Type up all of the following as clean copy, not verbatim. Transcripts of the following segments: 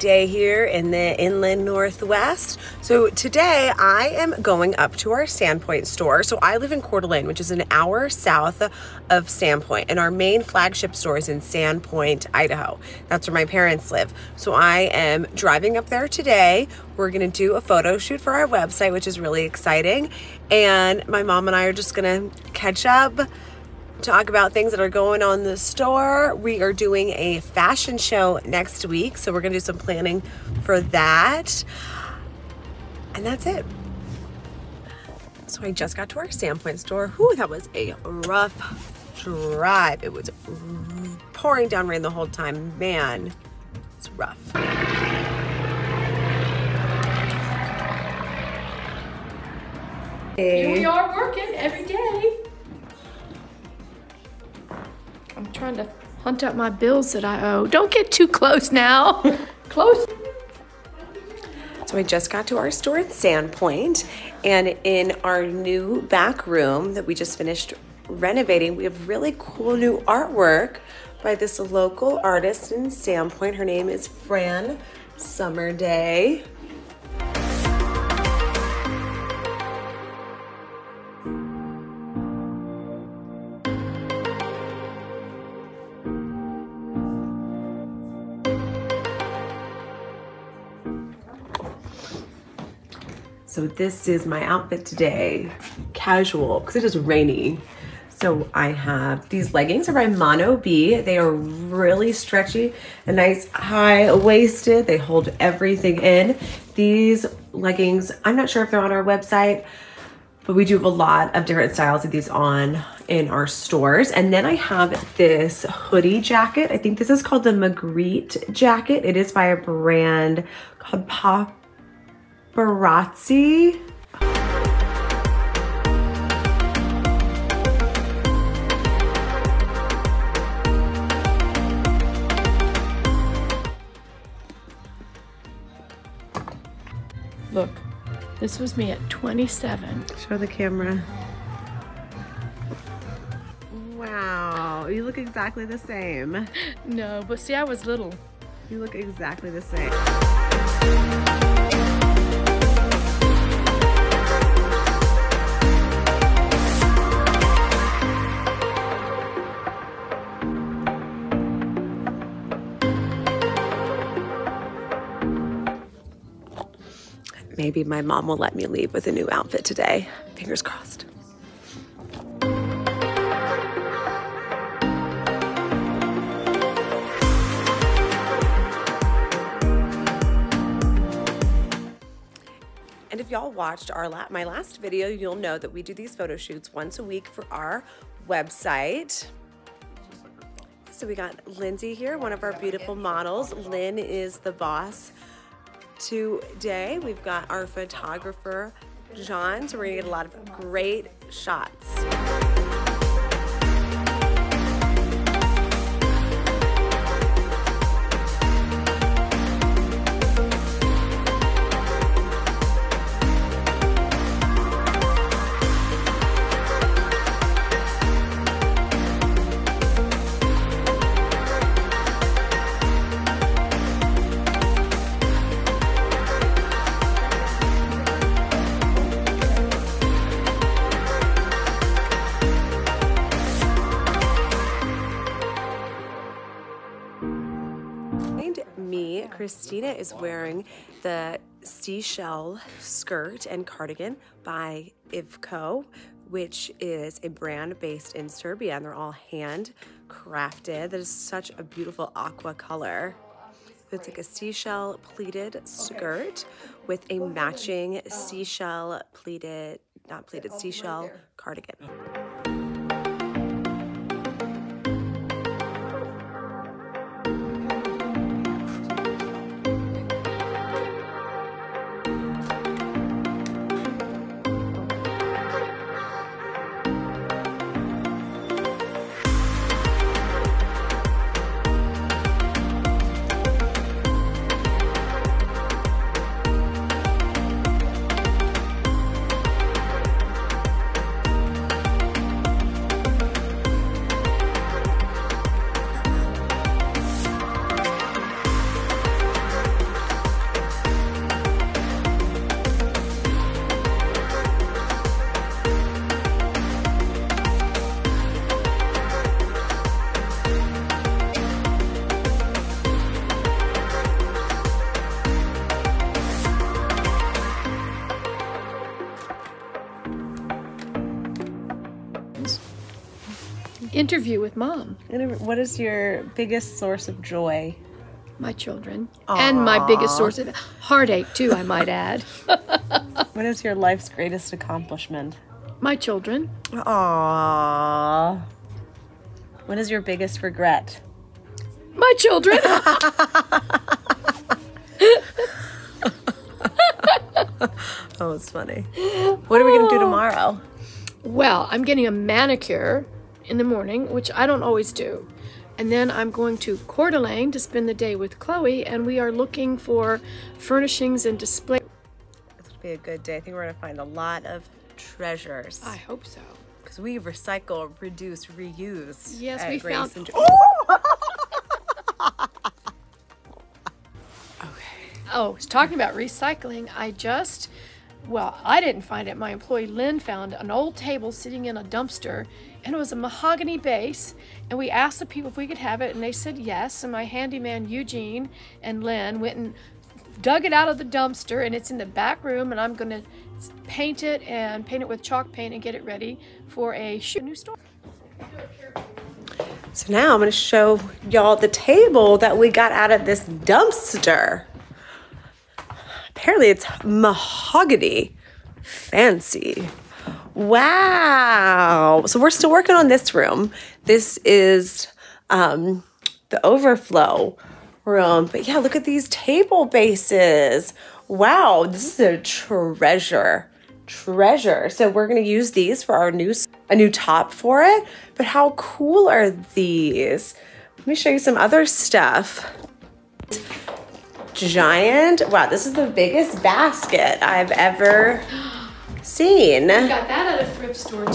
day here in the inland Northwest. So today I am going up to our Sandpoint store. So I live in Coeur d'Alene, which is an hour south of Sandpoint, and our main flagship store is in Sandpoint, Idaho. That's where my parents live. So I am driving up there today. We're gonna do a photo shoot for our website, which is really exciting. And my mom and I are just gonna catch up, talk about things that are going on in the store. We are doing a fashion show next week, so we're gonna do some planning for that. And that's it. So I just got to our Sandpoint store. Whew, that was a rough drive. It was pouring down rain the whole time. Man, it's rough. Here we are working every day. I'm trying to hunt up my bills that I owe. Don't get too close now. Close. So I just got to our store at Sandpoint, and in our new back room that we just finished renovating, we have really cool new artwork by this local artist in Sandpoint. Her name is Fran Summerday. So this is my outfit today, casual, because it is rainy. So I have these leggings are by Mono B. They are really stretchy and nice high-waisted. They hold everything in. These leggings, I'm not sure if they're on our website, but we do have a lot of different styles of these on in our stores. And then I have this hoodie jacket. I think this is called the Magritte jacket. It is by a brand called Paparazzi. Look, this was me at 27. Show the camera. Wow, you look exactly the same. No, but see, I was little. You look exactly the same. Maybe my mom will let me leave with a new outfit today. Fingers crossed. And if y'all watched my last video, you'll know that we do these photo shoots once a week for our website. So we got Lindsay here, one of our beautiful models. Lynn is the boss. Today, we've got our photographer, John, so we're gonna get a lot of great shots. Christina is wearing the seashell skirt and cardigan by Ivko, which is a brand based in Serbia, and they're all hand crafted. That is such a beautiful aqua color. It's like a seashell pleated skirt with a matching seashell pleated, not pleated, seashell cardigan. interview with Mom. What is your biggest source of joy? My children. And my biggest source of heartache, too, I might add. What is your life's greatest accomplishment? My children. Aww. What is your biggest regret? My children. Oh, it's funny. What are we going to do tomorrow? Well, I'm getting a manicure in the morning, which I don't always do. And then I'm going to Coeur d'Alene to spend the day with Chloe, and we are looking for furnishings and display. This will be a good day. I think we're going to find a lot of treasures. I hope so. Because we recycle, reduce, reuse. Yes, we found... Oh, talking about recycling, I didn't find it. My employee Lynn found an old table sitting in a dumpster, and it was a mahogany base, and we asked the people if we could have it, and they said yes, and my handyman Eugene and Lynn went and dug it out of the dumpster, and it's in the back room, and I'm going to paint it with chalk paint and get it ready for a new store. So now I'm going to show y'all the table that we got out of this dumpster. Apparently it's mahogany. Fancy. Wow. So we're still working on this room. This is the overflow room. But yeah, look at these table bases. Wow, this is a treasure. So we're going to use these for a new top for it. But how cool are these? Let me show you some other stuff. Giant. Wow, this is the biggest basket I've ever seen. I got that at a thrift store.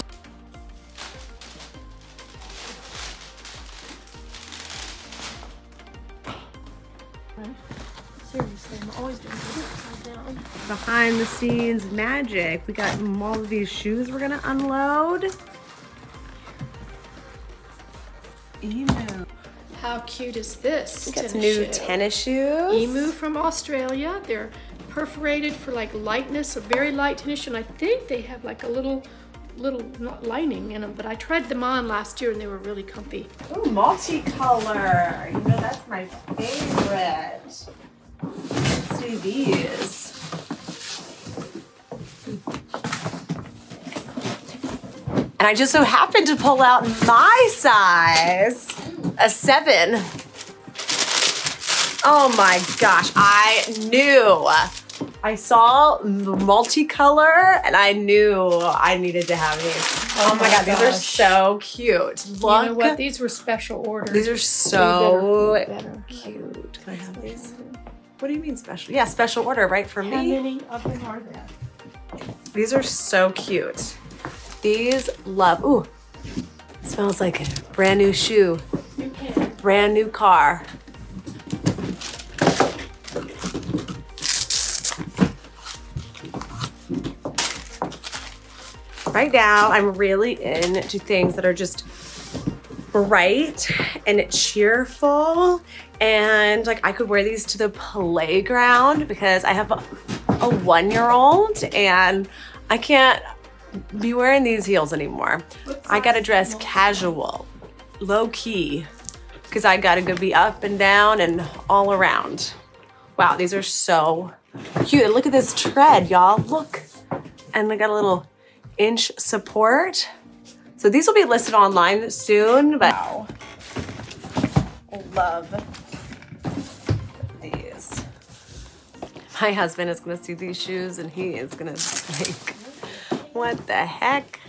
Seriously, I'm always doing this upside down. Behind the scenes magic. We got all of these shoes we're gonna unload. Emu. How cute is this? We got some new tennis shoes. Emu from Australia. They're perforated for like lightness, a very light tennis shoe, and I think they have like a little not lining in them, but I tried them on last year and they were really comfy. Ooh, multicolor. You know, that's my favorite. Let's do these. And I just so happened to pull out my size, a 7. Oh my gosh, I knew. I saw the multicolor and I knew I needed to have these. Oh my god, these are so cute. Look. You know what? These were special orders. These are so cute. Can I have these? What do you mean special? Yeah, special order, right, for me? How many of them are there? These are so cute. These ooh, smells like a brand new shoe. You can. Brand new car. Right now, I'm really into things that are just bright and cheerful. And like I could wear these to the playground because I have a 1-year-old and I can't be wearing these heels anymore. I gotta dress casual, low key, because I gotta go be up and down and all around. Wow, these are so cute. And look at this tread, y'all. Look. And they got a little inch support. So these will be listed online soon, but wow. Love these. My husband is gonna see these shoes and he is gonna think, what the heck?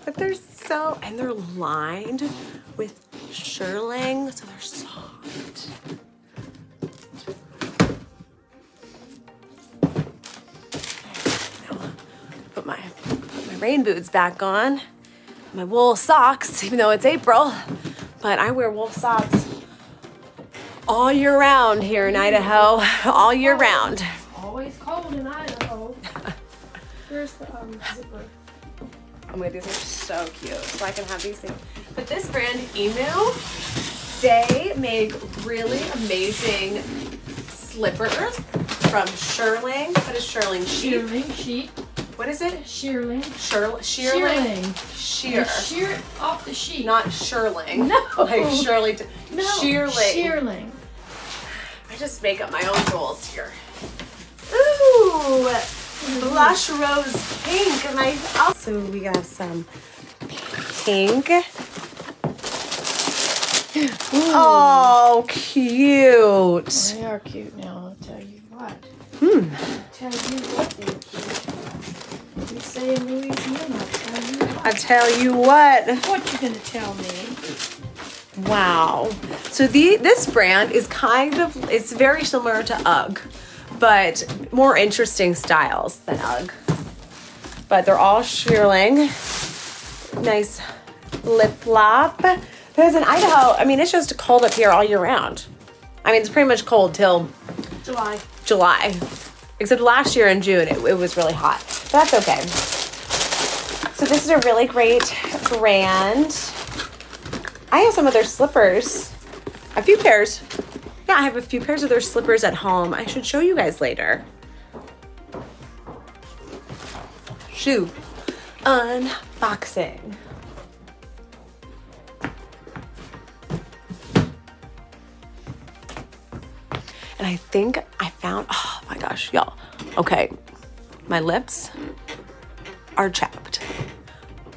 But they're so, and they're lined with shearling, so they're soft. Now, put my rain boots back on. My wool socks, even though it's April, but I wear wool socks all year round here in Idaho, all year round. Always cold in Idaho. Here's the zipper. Oh my god, these are so cute. So I can have these things. But this brand, Emu, they make really amazing slippers from shearling. What is shearling sheep? Shearling sheep. What is it? Shearling. Shearling. Shear. Shear it off the sheet. Not Shearling. No. Like Shirley. No. Shearling. Shearling. I just make up my own rules here. Ooh, blush rose pink, and I also we have some pink. Ooh. Oh, cute. They are cute now. I'll tell you what. Hmm. Tell you what they're cute. You say in Louisiana. I tell you what. What you gonna tell me? Wow. So this brand is it's very similar to UGG, but more interesting styles than UGG. But they're all shearling. Nice lip flop. Because in Idaho, I mean, it's just cold up here all year round. I mean, it's pretty much cold till July. Except last year in June, it was really hot. But that's okay. So this is a really great brand. I have some of their slippers. A few pairs. Yeah, I have a few pairs of their slippers at home. I should show you guys later. Shoe unboxing. And I think I found, oh my gosh, y'all. Okay, my lips are chapped.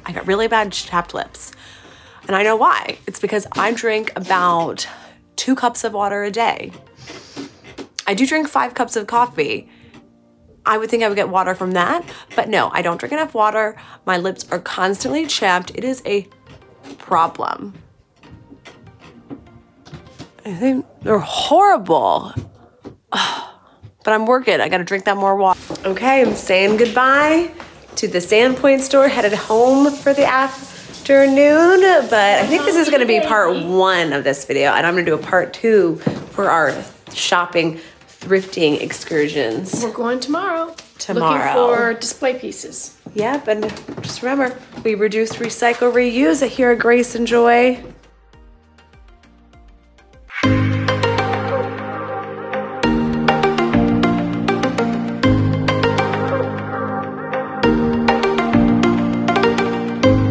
I got really bad chapped lips. And I know why. It's because I drink about 2 cups of water a day. I do drink 5 cups of coffee. I would think I would get water from that, but no, I don't drink enough water. My lips are constantly chapped. It is a problem. I think they're horrible. But I'm working. I gotta drink that more water. Okay, I'm saying goodbye to the Sandpoint store, headed home for the afternoon, but I think this is gonna be part 1 of this video, and I'm gonna do a part 2 for our shopping, thrifting excursions. We're going tomorrow. Tomorrow. Looking for display pieces. Yep, and just remember, we reduce, recycle, reuse here at Grace and Joy.